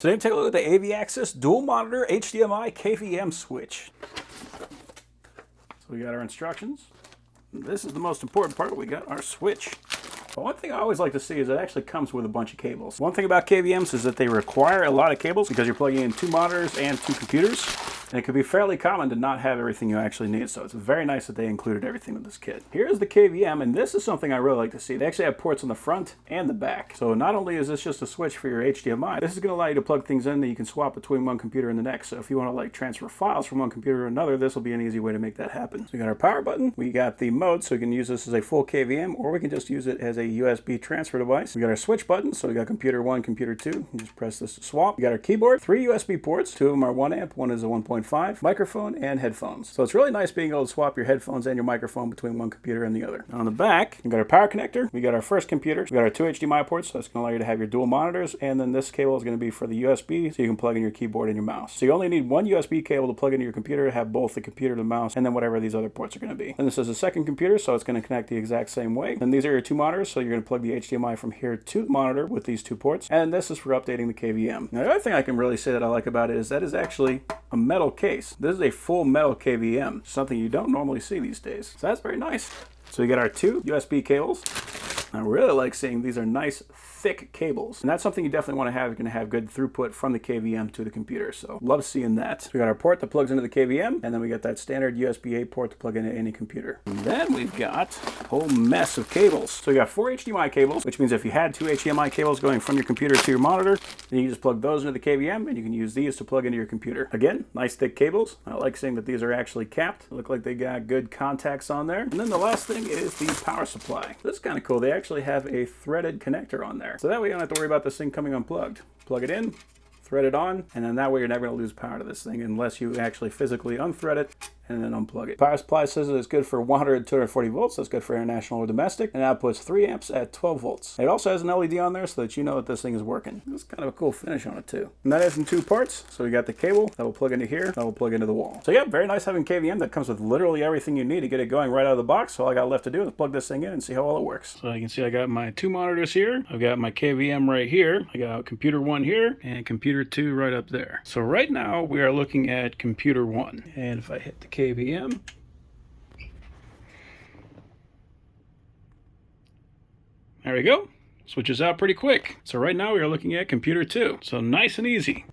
Today I'm taking a look at the AV Access dual monitor HDMI KVM switch. So we got our instructions. This is the most important part. We got our switch. But one thing I always like to see is it actually comes with a bunch of cables. One thing about KVMs is that they require a lot of cables because you're plugging in 2 monitors and 2 computers. And it can be fairly common to not have everything you actually need, so it's very nice that they included everything with this kit. Here's the KVM, and this is something I really like to see. They actually have ports on the front and the back. So not only is this just a switch for your HDMI, this is going to allow you to plug things in that you can swap between one computer and the next. So if you want to like transfer files from one computer to another, this will be an easy way to make that happen. So we got our power button, we got the mode, so we can use this as a full KVM, or we can just use it as a USB transfer device. We got our switch button, so we got computer 1, computer 2. You just press this to swap. We got our keyboard, 3 USB ports, 2 of them are 1 amp, one is a 1.5, microphone, and headphones. So it's really nice being able to swap your headphones and your microphone between one computer and the other. On the back, we got our power connector, we got our first computer, we got our 2 HDMI ports, so that's going to allow you to have your dual monitors, and then this cable is going to be for the USB, so you can plug in your keyboard and your mouse. So you only need one USB cable to plug into your computer to have both the computer, the mouse, and then whatever these other ports are going to be. And this is a second computer, so it's going to connect the exact same way. And these are your 2 monitors, so you're going to plug the HDMI from here to the monitor with these 2 ports, and this is for updating the KVM. Now the other thing I can really say that I like about it is that is actually a metal case. This is a full metal KVM, something you don't normally see these days. So that's very nice. So we got our 2 USB cables. I really like seeing these are nice thick cables, and that's something you definitely want to have. You're going to have good throughput from the KVM to the computer, so love seeing that. So we got our port that plugs into the KVM, and then we got that standard USB-A port to plug into any computer. And then we've got a whole mess of cables. So we got 4 HDMI cables, which means if you had 2 HDMI cables going from your computer to your monitor, then you just plug those into the KVM, and you can use these to plug into your computer. Again, nice thick cables. I like seeing that these are actually capped. They look like they got good contacts on there. And then the last thing is the power supply. This is kind of cool. They actually have a threaded connector on there. So that way you don't have to worry about this thing coming unplugged. Plug it in, thread it on, and then that way you're never going to lose power to this thing unless you actually physically unthread it and then unplug it. Power supply says it's good for 100 and 240 volts. That's good for international or domestic, and outputs 3 amps at 12 volts. It also has an LED on there so that you know that this thing is working. It's kind of a cool finish on it too. And that is in 2 parts. So we got the cable that will plug into here, that will plug into the wall. So yeah, very nice having KVM that comes with literally everything you need to get it going right out of the box. So all I got left to do is plug this thing in and see how well it works. So you can see I got my 2 monitors here. I've got my KVM right here. I got computer 1 here and computer 2 right up there. So right now we are looking at computer 1. And if I hit the KVM, there we go. Switches out pretty quick. So right now we are looking at computer 2. So nice and easy.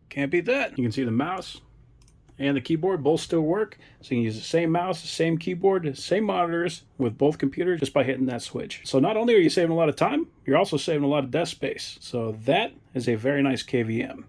Can't beat that. You can see the mouse and the keyboard both still work. So you can use the same mouse, the same keyboard, the same monitors with both computers just by hitting that switch. So not only are you saving a lot of time, you're also saving a lot of desk space. So that is a very nice KVM.